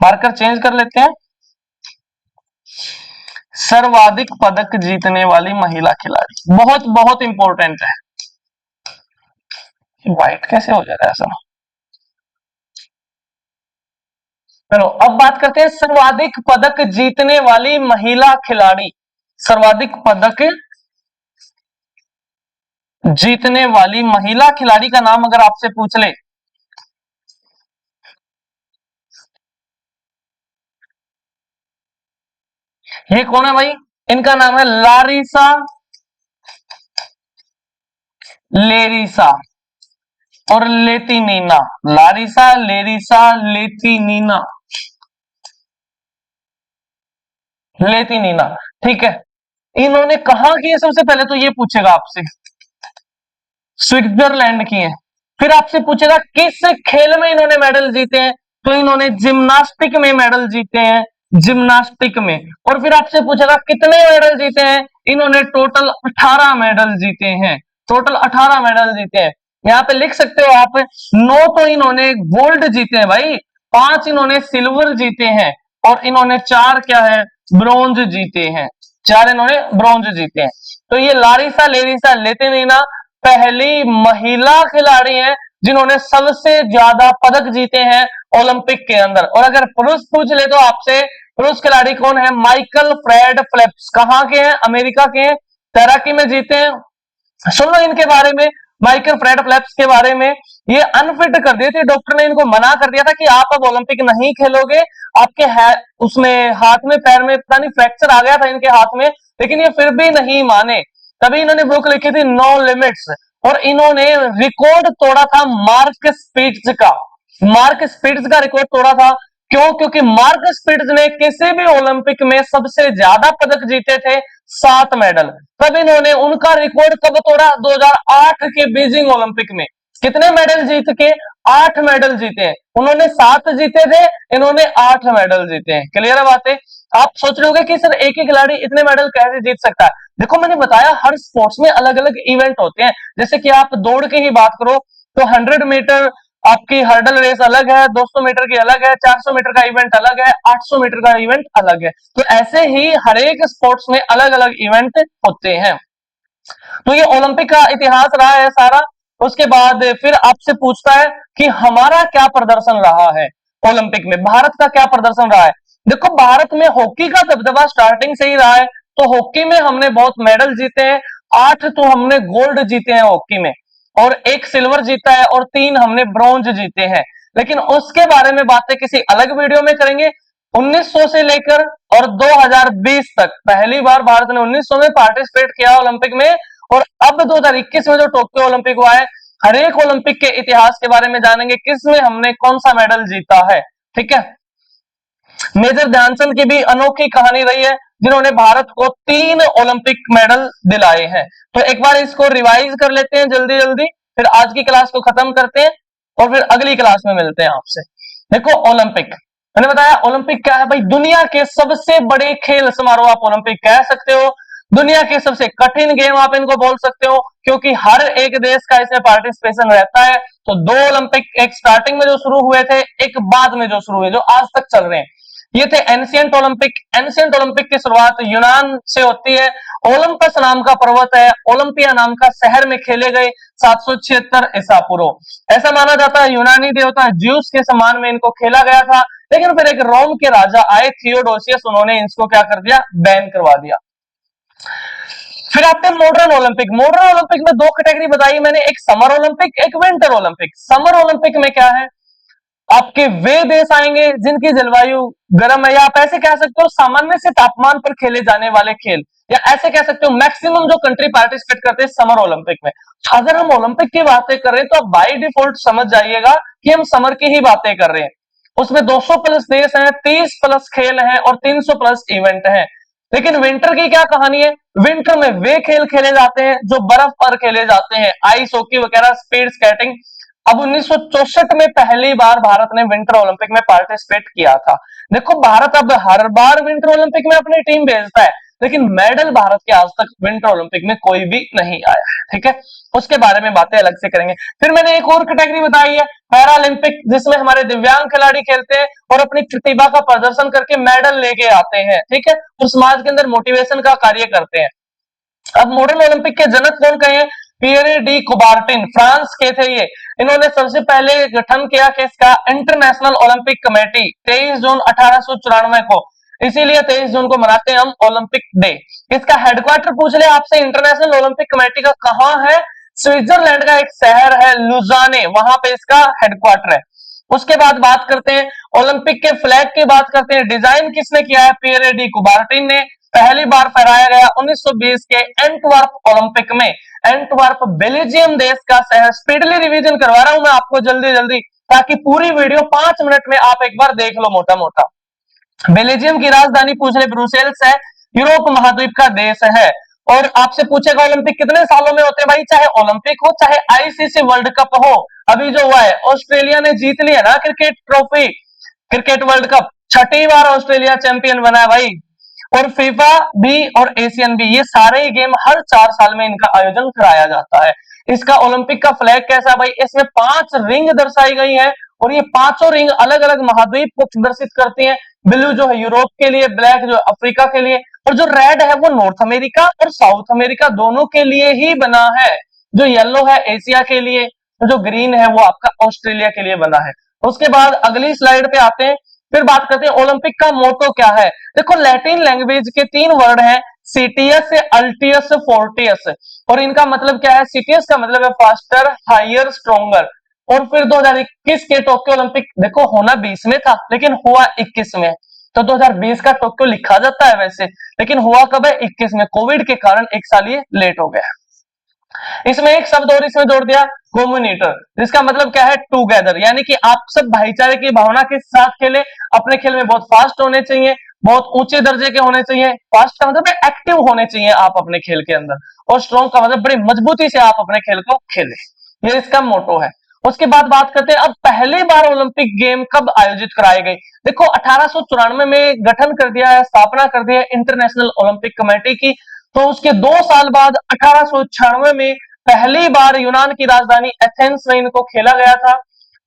मार्कर चेंज कर लेते हैं। सर्वाधिक पदक जीतने वाली महिला खिलाड़ी बहुत बहुत इंपॉर्टेंट है। व्हाइट कैसे हो जा रहा है ऐसा? चलो अब बात करते हैं सर्वाधिक पदक जीतने वाली महिला खिलाड़ी। सर्वाधिक पदक जीतने वाली महिला खिलाड़ी का नाम अगर आपसे पूछ ले, ये कौन है भाई? इनका नाम है लारिसा लेरिसा। और लेतिनीना, लारिसा, लेरिसा, लेतिनीना, लेतिनीना, ठीक है। इन्होंने कहा कि सबसे पहले तो ये पूछेगा आपसे, स्विट्जरलैंड की है। फिर आपसे पूछेगा किस खेल में इन्होंने मेडल जीते हैं, तो इन्होंने जिम्नास्टिक में मेडल जीते हैं, जिम्नास्टिक में। और फिर आपसे पूछेगा कितने मेडल जीते हैं, इन्होंने टोटल 18 मेडल जीते हैं, टोटल 18 मेडल जीते हैं। यहाँ पे लिख सकते हो आप, 9 तो इन्होंने गोल्ड जीते हैं भाई, 5 इन्होंने सिल्वर जीते हैं, और इन्होंने 4 क्या है, ब्रॉन्ज जीते हैं, 4 इन्होंने ब्रॉन्ज जीते हैं। तो ये लारिसा लेरिसा लेतिनीना पहली महिला खिलाड़ी हैं जिन्होंने सबसे ज्यादा पदक जीते हैं ओलंपिक के अंदर। और अगर पुरुष पूछ ले तो आपसे, पुरुष खिलाड़ी कौन है, माइकल फ्रेड फेल्प्स, कहां के हैं, अमेरिका के हैं, तैराकी में जीते हैं। सुन लो इनके बारे में, माइकल फ्रेड फेल्प्स के बारे में, ये अनफिट कर दिए थे, डॉक्टर ने इनको मना कर दिया था कि आप अब ओलंपिक नहीं खेलोगे। आपके उसमें हाथ में पैर में पता नहीं फ्रैक्चर आ गया था इनके हाथ में, लेकिन ये फिर भी नहीं माने। तभी इन्होंने बुक लिखी थी नो लिमिट्स, और इन्होंने रिकॉर्ड तोड़ा था मार्क स्पिट्ज का, मार्क स्पिट्ज का रिकॉर्ड तोड़ा था। क्यों? क्योंकि मार्क स्पिट्ज ने किसी भी ओलंपिक में सबसे ज्यादा पदक जीते थे, 7 मेडल। तब इन्होंने उनका रिकॉर्ड कब तोड़ा, 2008 के बीजिंग ओलंपिक में। कितने मेडल जीत के, 8 मेडल जीते हैं। उन्होंने 7 जीते थे, इन्होंने 8 मेडल जीते हैं। क्लियर है बातें? आप सोच रहे होंगे कि सर एक ही खिलाड़ी इतने मेडल कैसे जीत सकता है। देखो मैंने बताया हर स्पोर्ट्स में अलग अलग इवेंट होते हैं। जैसे कि आप दौड़ की ही बात करो तो 100 मीटर आपकी हर्डल रेस अलग है, 200 मीटर की अलग है, 400 मीटर का इवेंट अलग है, 800 मीटर का इवेंट अलग है। तो ऐसे ही हर एक स्पोर्ट्स में अलग अलग इवेंट होते हैं। तो ये ओलंपिक का इतिहास रहा है सारा। उसके बाद फिर आपसे पूछता है कि हमारा क्या प्रदर्शन रहा है ओलंपिक में, भारत का क्या प्रदर्शन रहा है। देखो भारत में हॉकी का दबदबा स्टार्टिंग से ही रहा है। तो हॉकी में हमने बहुत मेडल जीते हैं, 8 तो हमने गोल्ड जीते हैं हॉकी में, और 1 सिल्वर जीता है, और 3 हमने ब्रॉन्ज जीते हैं। लेकिन उसके बारे में बातें किसी अलग वीडियो में करेंगे। 1900 से लेकर और 2020 तक, पहली बार भारत ने 1900 में पार्टिसिपेट किया ओलंपिक में, और अब 2021 में जो टोक्यो ओलंपिक हुआ है, हर एक ओलंपिक के इतिहास के बारे में जानेंगे, किसमें हमने कौन सा मेडल जीता है। ठीक है, मेजर ध्यानचंद की भी अनोखी कहानी रही है, जिन्होंने भारत को 3 ओलंपिक मेडल दिलाए हैं। तो एक बार इसको रिवाइज कर लेते हैं जल्दी जल्दी, फिर आज की क्लास को खत्म करते हैं और फिर अगली क्लास में मिलते हैं आपसे। देखो ओलंपिक, मैंने बताया ओलंपिक क्या है भाई, दुनिया के सबसे बड़े खेल समारोह आप ओलंपिक कह सकते हो, दुनिया के सबसे कठिन गेम आप इनको बोल सकते हो, क्योंकि हर एक देश का इसमें पार्टिसिपेशन रहता है। तो 2 ओलंपिक, एक स्टार्टिंग में जो शुरू हुए थे, एक बाद में जो शुरू हुए, जो आज तक चल रहे हैं, ये थे एंशिएंट ओलंपिक। एंशिएंट ओलंपिक की शुरुआत यूनान से होती है। ओलंपस नाम का पर्वत है, ओलंपिया नाम का शहर में खेले गए 776 ईसा पूर्व। ऐसा माना जाता है यूनानी देवता ज्यूस के सम्मान में इनको खेला गया था, लेकिन फिर एक रोम के राजा आए थियोडोसियस, उन्होंने इसको क्या कर दिया, बैन करवा दिया। फिर आते हैं मॉडर्न ओलंपिक। मॉडर्न ओलंपिक में 2 कैटेगरी बताई मैंने, एक समर ओलंपिक, एक विंटर ओलंपिक। समर ओलंपिक में क्या है, आपके वे देश आएंगे जिनकी जलवायु गर्म है, या आप ऐसे कह सकते हो सामान्य से तापमान पर खेले जाने वाले खेल, या ऐसे कह सकते हो मैक्सिमम जो कंट्री पार्टिसिपेट करते हैं समर ओलंपिक में। अगर हम ओलंपिक की बातें करें तो आप बाय डिफॉल्ट समझ जाइएगा कि हम समर की ही बातें कर रहे हैं। उसमें 200 प्लस देश हैं, 30 प्लस खेल हैं और 300 प्लस इवेंट हैं। लेकिन विंटर की क्या कहानी है, विंटर में वे खेल खेले जाते हैं जो बर्फ पर खेले जाते हैं, आइस हॉकी वगैरह, स्पीड स्केटिंग। अब 1964 में पहली बार भारत ने विंटर ओलंपिक में पार्टिसिपेट किया था। देखो भारत अब हर बार विंटर ओलंपिक में अपनी टीम भेजता है, लेकिन मेडल भारत के आज तक विंटर ओलंपिक में कोई भी नहीं आया है। ठीक है, उसके बारे में बातें अलग से करेंगे। फिर मैंने एक और कैटेगरी बताई है पैरालंपिक, जिसमें हमारे दिव्यांग खिलाड़ी खेलते हैं और अपनी प्रतिभा का प्रदर्शन करके मेडल लेके आते हैं। ठीक है, और समाज के अंदर मोटिवेशन का कार्य करते हैं। अब मॉडर्न ओलंपिक के जनक कौन कहे, पियरे डी कुबार्टिन, फ्रांस के थे ये। इन्होंने सबसे पहले गठन किया किसका, इंटरनेशनल ओलंपिक कमेटी, 23 जून 1894 को। इसीलिए 23 जून को मनाते हैं हम ओलंपिक डे। इसका हेडक्वार्टर पूछ ले आपसे इंटरनेशनल ओलंपिक कमेटी का कहां है, स्विट्जरलैंड का एक शहर है लुजाने, वहां पे इसका हेडक्वार्टर है। उसके बाद बात करते हैं ओलंपिक के फ्लैग की बात करते हैं, डिजाइन किसने किया है, पियरे डी कुबार्टिन ने। पहली बार फहराया गया 1920 के एंटवर्प ओलंपिक में। एंटवर्प बेल्जियम देश का शहर। स्पीडली रिवीजन करवा रहा हूं मैं आपको जल्दी जल्दी, ताकि पूरी वीडियो 5 मिनट में आप एक बार देख लो मोटा मोटा। बेल्जियम की राजधानी पूछ ले ब्रुसेल्स है, यूरोप महाद्वीप का देश है। और आपसे पूछेगा ओलंपिक कितने सालों में होते हैं भाई, चाहे ओलंपिक हो चाहे आईसीसी वर्ल्ड कप हो। अभी जो हुआ है ऑस्ट्रेलिया ने जीत लिया ना cricket trophy, cricket world cup, 6ठी बार ऑस्ट्रेलिया चैंपियन बना है भाई। और फीफा भी और एशियन भी, ये सारे ही गेम हर 4 साल में इनका आयोजन कराया जाता है। इसका ओलंपिक का फ्लैग कैसा है भाई, इसमें 5 रिंग दर्शाई गई है और ये पांचों रिंग अलग अलग महाद्वीप को प्रदर्शित करती हैं। ब्लू जो है यूरोप के लिए, ब्लैक जो है अफ्रीका के लिए, और जो रेड है वो नॉर्थ अमेरिका और साउथ अमेरिका दोनों के लिए ही बना है। जो येलो है एशिया के लिए, तो जो ग्रीन है वो आपका ऑस्ट्रेलिया के लिए बना है। उसके बाद अगली स्लाइड पे आते हैं, फिर बात करते हैं ओलंपिक का मोटो क्या है। देखो लैटिन लैंग्वेज के 3 वर्ड हैं, सीटीएस, अल्टियस, फोर्टियस, और इनका मतलब क्या है। सीटीएस का मतलब है फास्टर, हायर, स्ट्रोंगर। और फिर 2021 के टोक्यो ओलंपिक, देखो होना 20 में था लेकिन हुआ 21 में, तो 2020 का टोक्यो लिखा जाता है वैसे, लेकिन हुआ कब है, 21 में। कोविड के कारण 1 साल ये लेट हो गया। इसमें एक शब्द और इसमें जोड़ दिया, कम्युनिटर, जिसका मतलब क्या है, टुगेदर, यानी कि आप सब भाईचारे की भावना के साथ खेले। अपने खेल में बहुत फास्ट होने चाहिए, बहुत ऊंचे दर्जे के होने चाहिए। फास्ट का मतलब एक्टिव होने चाहिए आप अपने खेल के अंदर, और स्ट्रॉन्ग का मतलब बड़ी मजबूती से आप अपने खेल को खेले। ये इसका मोटो है। उसके बाद बात करते हैं अब पहली बार ओलंपिक गेम कब आयोजित कराए गए। देखो 1894 में गठन कर दिया है, स्थापना कर दिया है इंटरनेशनल ओलंपिक कमेटी की। तो उसके 2 साल बाद 1896 में पहली बार यूनान की राजधानी एथेंस में इनको खेला गया था।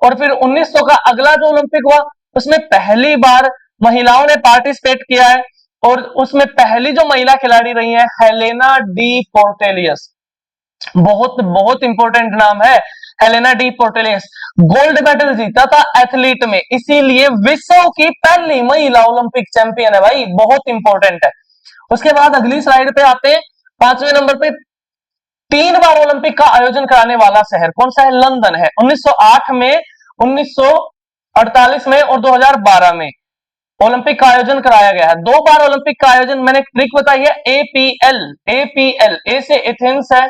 और फिर 1900 का अगला जो ओलंपिक हुआ उसमें पहली बार महिलाओं ने पार्टिसिपेट किया है, और उसमें पहली जो महिला खिलाड़ी रही है हेलेना डी पोर्टेलियस। बहुत बहुत इंपॉर्टेंट नाम है, हेलेना डी पोर्टेलियस। गोल्ड मेडल जीता था एथलीट में, इसीलिए विश्व की पहली महिला ओलंपिक चैंपियन है भाई, बहुत इंपॉर्टेंट है। उसके बाद अगली स्लाइड पे आते हैं, 5वें नंबर पे 3 बार ओलंपिक का आयोजन कराने वाला शहर कौन सा है, लंदन है। 1908 में, 1948 में और 2012 में ओलंपिक का आयोजन कराया गया है। 2 बार ओलंपिक का आयोजन, मैंने एक ट्रिक बताई है, एपीएल। एपीएल, ए से एथेंस है,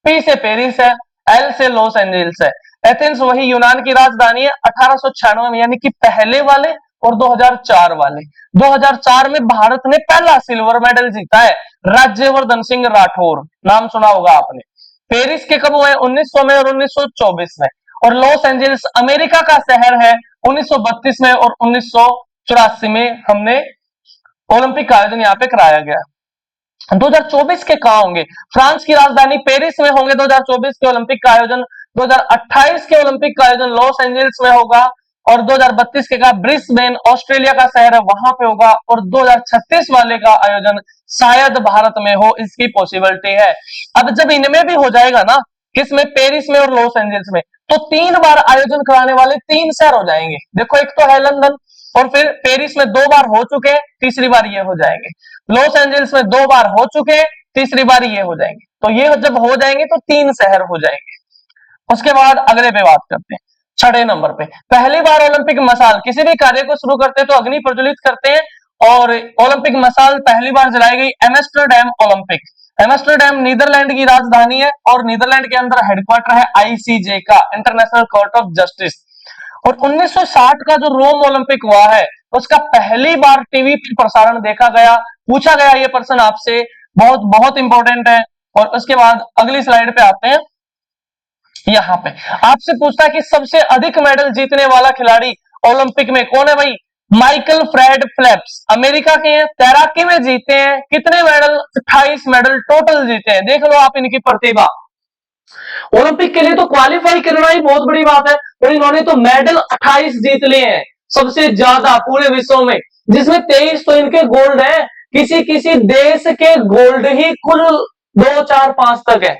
पी से पेरिस है, एल से लॉस एंजल्स है। एथेंस वही यूनान की राजधानी है। 1896 में यानी कि पहले वाले, और 2004 वाले। 2004 में भारत ने पहला सिल्वर मेडल जीता है, राज्यवर्धन सिंह राठौर, नाम सुना होगा आपने। पेरिस के कब हुए, 1900 में और 1924 में। और लॉस एंजल्स अमेरिका का शहर है, 1932 में और 1984 में हमने ओलंपिक का आयोजन यहाँ पे कराया गया। 2024 के कहा होंगे, फ्रांस की राजधानी पेरिस में होंगे 2024 के ओलंपिक का आयोजन। 2028 के ओलंपिक का आयोजन लॉस एंजल्स में होगा, और 2032 के का ब्रिस्बेन ऑस्ट्रेलिया का शहर है वहां पे होगा, और 2036 वाले का आयोजन शायद भारत में हो, इसकी पॉसिबिलिटी है। अब जब इनमें भी हो जाएगा ना, किसमें, पेरिस में और लॉस एंजल्स में, तो 3 बार आयोजन कराने वाले 3 शहर हो जाएंगे। देखो एक तो है लंदन, और फिर पेरिस में 2 बार हो चुके, तीसरी बार ये हो जाएंगे। लॉस एंजल्स में 2 बार हो चुके, तीसरी बार ये हो जाएंगे। तो ये जब हो जाएंगे तो 3 शहर हो जाएंगे। उसके बाद अगले पे बात करते हैं, 6ठे नंबर पे, पहली बार ओलंपिक मसाल। किसी भी कार्य को शुरू करते हैं तो अग्नि प्रज्वलित करते हैं, और ओलंपिक मसाल पहली बार जलाई गई एम्स्टर्डम ओलंपिक। एम्स्टर्डम नीदरलैंड की राजधानी है, और नीदरलैंड के अंदर हेडक्वार्टर है आईसीजे का, इंटरनेशनल कोर्ट ऑफ जस्टिस। और 1960 का जो रोम ओलंपिक हुआ है उसका पहली बार टीवी पर प्रसारण देखा गया। पूछा गया ये प्रश्न आपसे, बहुत बहुत इंपॉर्टेंट है। और उसके बाद अगली स्लाइड पे आते हैं, यहां पे आपसे पूछता है कि सबसे अधिक मेडल जीतने वाला खिलाड़ी ओलंपिक में कौन है भाई, माइकल फ्रेड फेल्प्स, अमेरिका के हैं, तैराकी में जीते हैं। कितने मेडल, 28 मेडल टोटल जीते हैं। देख लो आप इनकी प्रतिभा। ओलंपिक के लिए तो क्वालिफाई करना ही बहुत बड़ी बात है, और इन्होंने तो मेडल 28 जीत लिए हैं, सबसे ज्यादा पूरे विश्व में, जिसमें 23 तो इनके गोल्ड है। किसी किसी देश के गोल्ड ही कुल 2, 4, 5 तक है,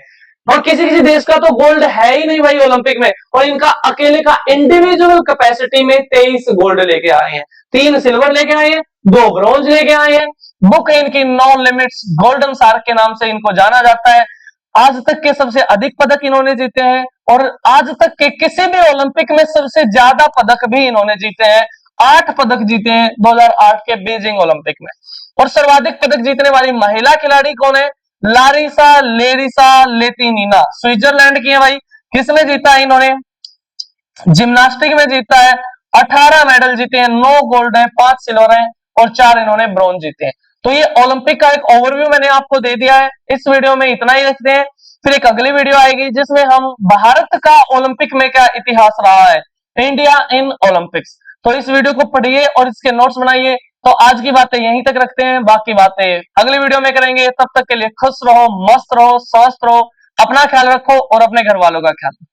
और किसी किसी देश का तो गोल्ड है ही नहीं भाई ओलंपिक में। और इनका अकेले का इंडिविजुअल कैपेसिटी में 23 गोल्ड लेके आए हैं, 3 सिल्वर लेके आए हैं, 2 ब्रॉन्ज लेके आए हैं। बुक है इनकी नो लिमिट्स, गोल्डन शार्क के नाम से इनको जाना जाता है। आज तक के सबसे अधिक पदक इन्होंने जीते हैं, और आज तक के किसी भी ओलंपिक में सबसे ज्यादा पदक भी इन्होंने जीते हैं। 8 पदक जीते हैं 2008 के बीजिंग ओलंपिक में। और सर्वाधिक पदक जीतने वाली महिला खिलाड़ी कौन है? लेरिसा लेटिनिना, स्विट्जरलैंड की है भाई। किसमें जीता है इन्होंने? जिम्नास्टिक में जीता है। 18 मेडल जीते हैं, 9 गोल्ड है, 5 सिल्वर है और 4 इन्होंने ब्रॉन्ज जीते हैं। तो ये ओलंपिक का एक ओवरव्यू मैंने आपको दे दिया है। इस वीडियो में इतना ही रखते हैं, फिर एक अगली वीडियो आएगी जिसमें हम भारत का ओलंपिक में क्या इतिहास रहा है, इंडिया इन ओलंपिक्स। तो इस वीडियो को पढ़िए और इसके नोट्स बनाइए। तो आज की बातें यहीं तक रखते हैं, बाकी बातें अगली वीडियो में करेंगे। तब तक के लिए खुश रहो, मस्त रहो, स्वस्थ रहो, अपना ख्याल रखो और अपने घर वालों का ख्याल रखो।